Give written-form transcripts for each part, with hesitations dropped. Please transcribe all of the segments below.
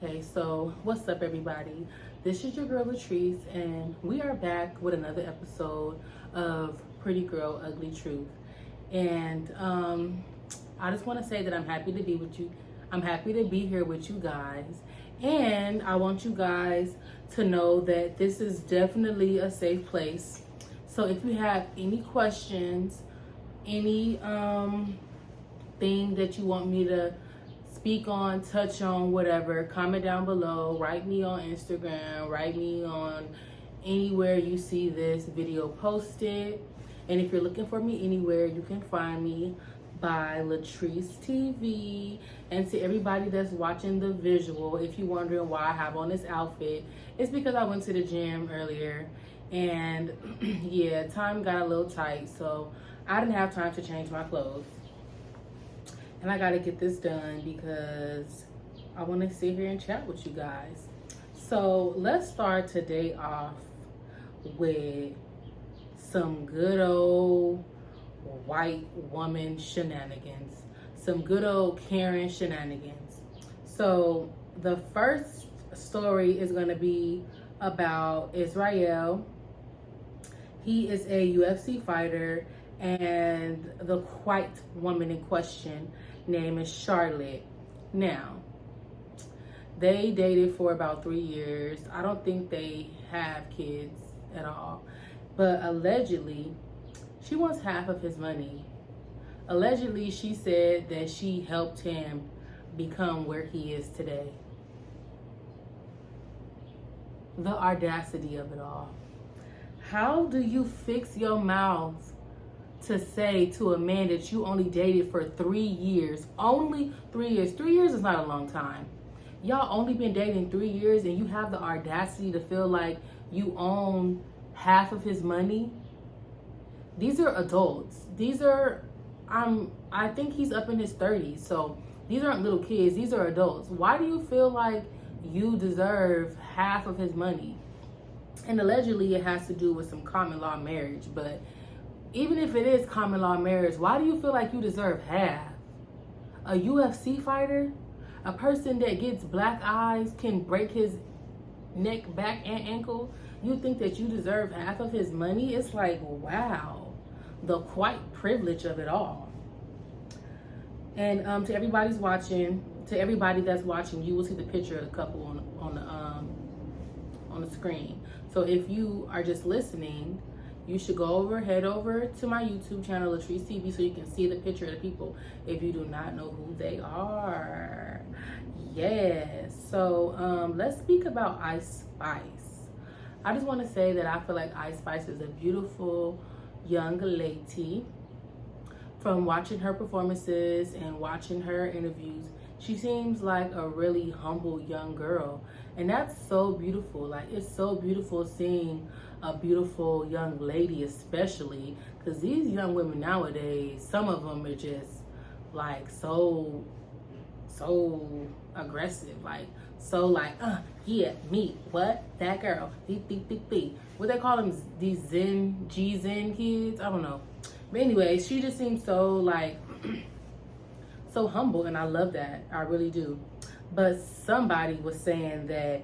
Okay, so what's up, everybody? This is your girl Latrice, and we are back with another episode of Pretty Girl Ugly Truth. And I just want to say that I'm happy to be with you. I'm happy to be here with you guys, and I want you guys to know that this is definitely a safe place. So if you have any questions, any thing that you want me to speak on, touch on, whatever, comment down below. Write me on Instagram. Write me on anywhere you see this video posted. And if you're looking for me anywhere, you can find me by Latrice TV. And to everybody that's watching the visual, if you're wondering why I have on this outfit, it's because I went to the gym earlier. And yeah, time got a little tight, so I didn't have time to change my clothes. And I gotta get this done because I wanna sit here and chat with you guys. So let's start today off with some good old white woman shenanigans. Some good old Karen shenanigans. So the first story is gonna be about Israel. He is a UFC fighter, and the white woman in question name is Charlotte. Now, they dated for about 3 years. I don't think they have kids at all, but allegedly she wants half of his money. Allegedly, she said that she helped him become where he is today. The audacity of it all. How do you fix your mouth to say to a man that you only dated for 3 years? Only 3 years. 3 years is not a long time. Y'all only been dating 3 years and you have the audacity to feel like you own half of his money? These are adults. I think he's up in his 30s. So these aren't little kids. These are adults. Why do you feel like you deserve half of his money? And allegedly it has to do with some common law marriage, but even if it is common law marriage, why do you feel like you deserve half? A UFC fighter? A person that gets black eyes, can break his neck, back, and ankle? You think that you deserve half of his money? It's like, wow, the white privilege of it all. And to everybody that's watching, you will see the picture of the couple on the screen. So if you are just listening, you should head over to my YouTube channel, Latrice TV, so you can see the picture of the people if you do not know who they are. Yes. So let's speak about Ice Spice. I just want to say that I feel like Ice Spice is a beautiful young lady. From watching her performances and watching her interviews, she seems like a really humble young girl. And that's so beautiful. Like, it's so beautiful seeing a beautiful young lady, especially because these young women nowadays, some of them are just like so aggressive, like so like yeah, me, what, that girl, what they call them, these Zen kids, I don't know. But anyway, she just seems so like so humble, and I love that. I really do. But somebody was saying that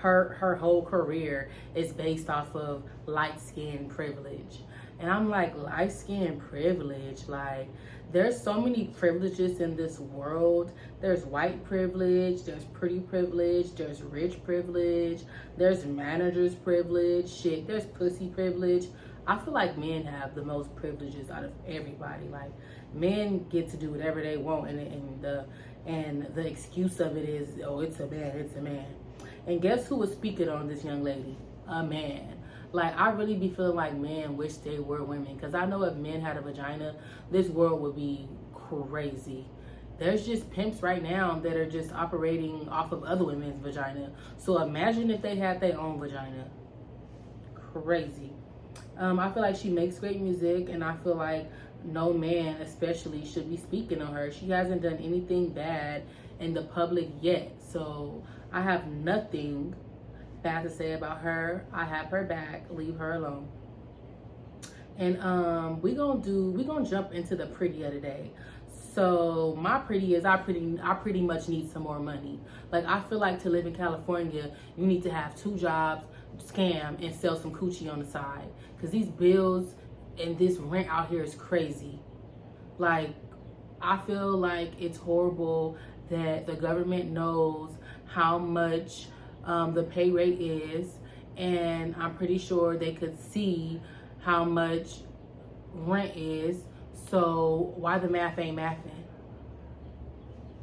her whole career is based off of light skin privilege. And I'm like, light skin privilege? Like, there's so many privileges in this world. There's white privilege, there's pretty privilege, there's rich privilege, there's manager's privilege, shit, there's pussy privilege. I feel like men have the most privileges out of everybody. Like, men get to do whatever they want, and the excuse of it is, oh, it's a man. And guess who was speaking on this young lady? A man. Like, I really be feeling like men wish they were women, because I know if men had a vagina, this world would be crazy. There's just pimps right now that are just operating off of other women's vagina. So imagine if they had their own vagina. Crazy. I feel like she makes great music, and I feel like no man especially should be speaking on her. She hasn't done anything bad in the public yet, so I have nothing bad to say about her. I have her back. Leave her alone. And we gonna jump into the pretty of the day. So my pretty is I pretty much need some more money. Like, I feel like to live in California, you need to have 2 jobs, scam, and sell some coochie on the side. Because these bills and this rent out here is crazy. Like, I feel like it's horrible that the government knows how much the pay rate is, and I'm pretty sure they could see how much rent is. So why the math ain't mathing?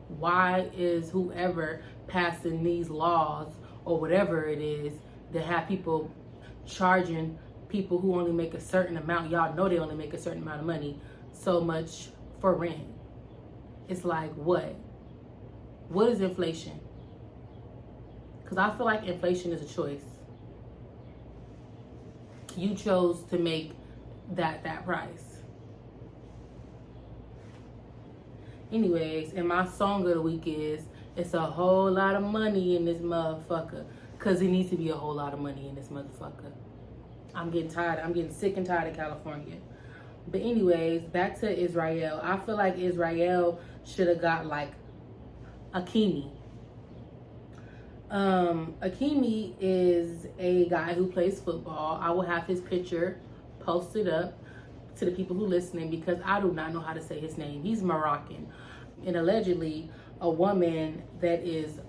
Why is whoever passing these laws or whatever it is that have people charging people who only make a certain amount, y'all know they only make a certain amount of money, so much for rent? It's like, what? What is inflation? Because I feel like inflation is a choice. You chose to make that price. Anyways, and my song of the week is, it's a whole lot of money in this motherfucker. Because it needs to be a whole lot of money in this motherfucker. I'm getting tired. I'm getting sick and tired of California. But anyways, back to Israel. I feel like Israel should have got like Hakimi. Hakimi is a guy who plays football. I will have his picture posted up to the people who listening because I do not know how to say his name. He's Moroccan. And allegedly a woman that is,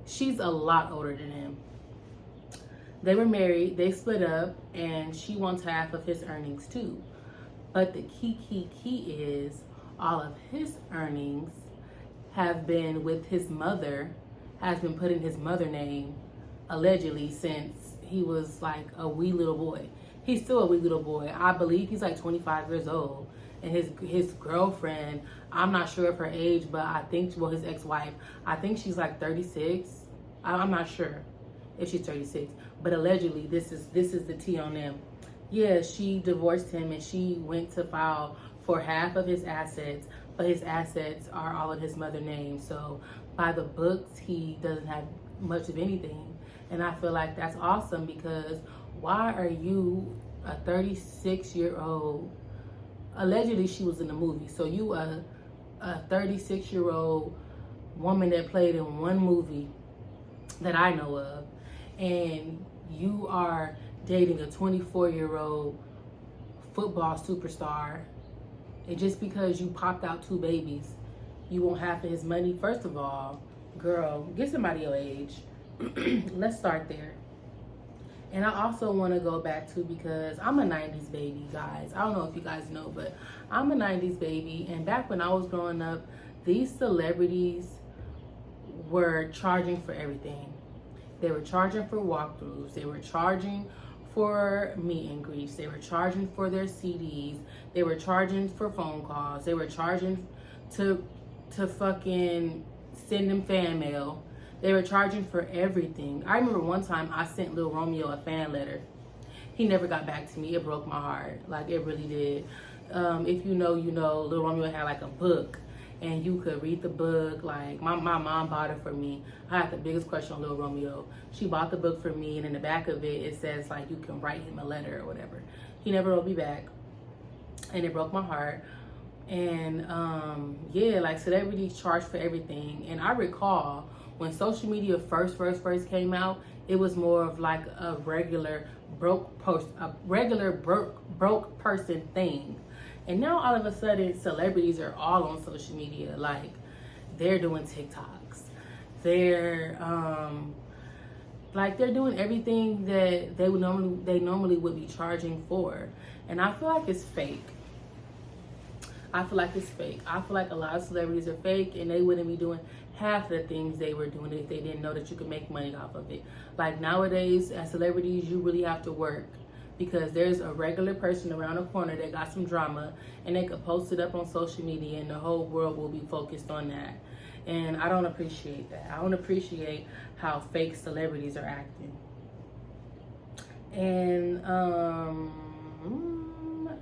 she's a lot older than him. They were married, they split up, and she wants half of his earnings too. But the key is all of his earnings have been with his mother, has been put in his mother name, allegedly, since he was like a wee little boy. He's still a wee little boy. I believe he's like 25 years old. And his girlfriend, I'm not sure of her age, but I think, well, his ex-wife, I think she's like 36. I'm not sure if she's 36. But allegedly, this is the tea on them. Yeah, she divorced him and she went to file for half of his assets, but his assets are all in his mother's name. So by the books, he doesn't have much of anything. And I feel like that's awesome, because why are you a 36-year-old? Allegedly, she was in the movie. So you a 36-year-old woman that played in one movie that I know of, and you are dating a 24-year-old football superstar, and just because you popped out 2 babies, you won't have his money? First of all, girl, get somebody your age. Let's start there. And I also want to go back to, because I'm a 90s baby, guys. I don't know if you guys know, but I'm a 90s baby. And back when I was growing up, these celebrities were charging for everything. They were charging for walkthroughs. They were charging for meet and greets. They were charging for their CDs. They were charging for phone calls. They were charging to fucking send them fan mail. They were charging for everything. I remember one time I sent Lil Romeo a fan letter. He never got back to me. It broke my heart. Like, it really did. If you know, you know, Lil Romeo had like a book, and you could read the book. Like, my mom bought it for me. I had the biggest crush on Lil Romeo. She bought the book for me, and in the back of it, it says like, you can write him a letter or whatever. He never wrote me back, and it broke my heart. And yeah, like, celebrities charge for everything. And I recall when social media first came out, it was more of like a regular broke person thing. And now all of a sudden, celebrities are all on social media. Like, they're doing TikToks. They're like, they're doing everything that they normally would be charging for. And I feel like it's fake. I feel like it's fake. I feel like a lot of celebrities are fake, and they wouldn't be doing half the things they were doing if they didn't know that you could make money off of it. Like, nowadays, as celebrities, you really have to work, because there's a regular person around the corner that got some drama, and they could post it up on social media, and the whole world will be focused on that. And I don't appreciate that. I don't appreciate how fake celebrities are acting. And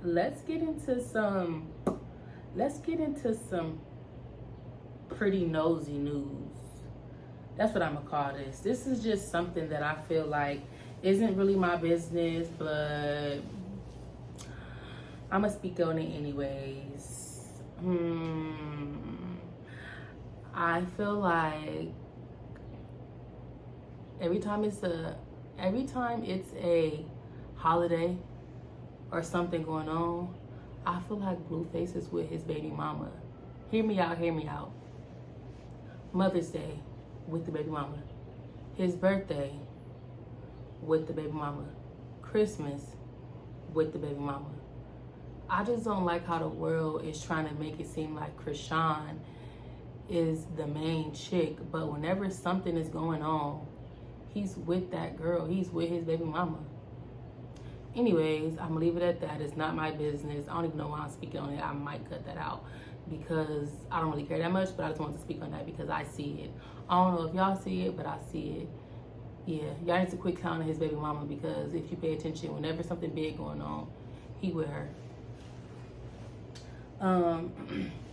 let's get into some pretty nosy news. That's what I'm gonna call this. This is just something that I feel like isn't really my business, but I'm gonna speak on it anyways. I feel like every time it's a holiday or something going on, I feel like Blueface is with his baby mama. Hear me out, hear me out. Mother's Day with the baby mama. His birthday with the baby mama. Christmas with the baby mama. I just don't like how the world is trying to make it seem like Krishan is the main chick, but whenever something is going on, he's with that girl. He's with his baby mama. Anyways, I'm gonna leave it at that. It's not my business. I don't even know why I'm speaking on it. I might cut that out because I don't really care that much, but I just wanted to speak on that because I see it. I don't know if y'all see it, but I see it. Yeah, y'all need to quit counting his baby mama because if you pay attention, whenever something big going on, he with her.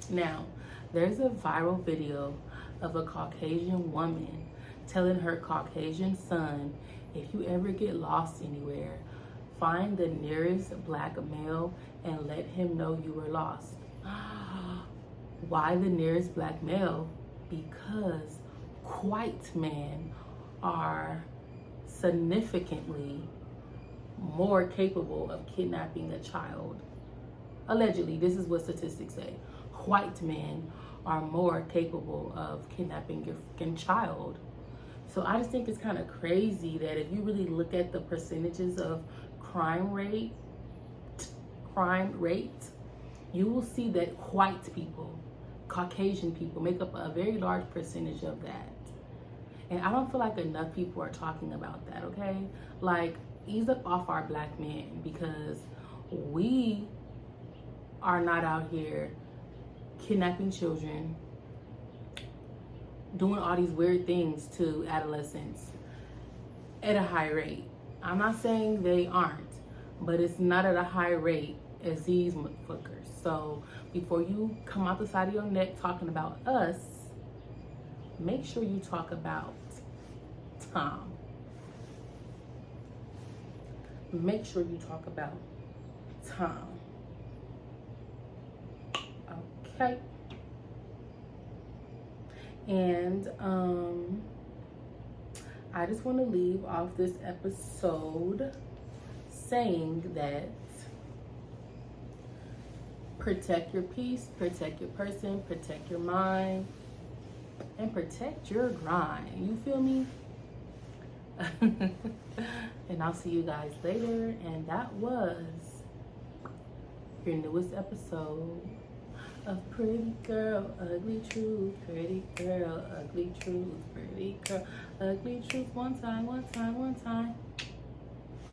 Now, there's a viral video of a Caucasian woman telling her Caucasian son, if you ever get lost anywhere, find the nearest black male and let him know you were lost. Why the nearest black male? Because white men are significantly more capable of kidnapping a child. Allegedly, this is what statistics say. White men are more capable of kidnapping your freaking child. So I just think it's kind of crazy that if you really look at the percentages of crime rate, you will see that white people, Caucasian people make up a very large percentage of that. And I don't feel like enough people are talking about that, okay? Like, ease up off our black men because we are not out here kidnapping children, doing all these weird things to adolescents at a high rate. I'm not saying they aren't, but it's not at a high rate as these motherfuckers. So before you come out the side of your neck talking about us, make sure you talk about Tom. Make sure you talk about Tom. Okay. And I just want to leave off this episode saying that protect your peace, protect your person, protect your mind, and protect your grind. You feel me? And I'll see you guys later. And that was your newest episode of Pretty Girl, Ugly Truth. Pretty Girl, Ugly Truth. Pretty Girl, Ugly Truth. One time, one time, one time.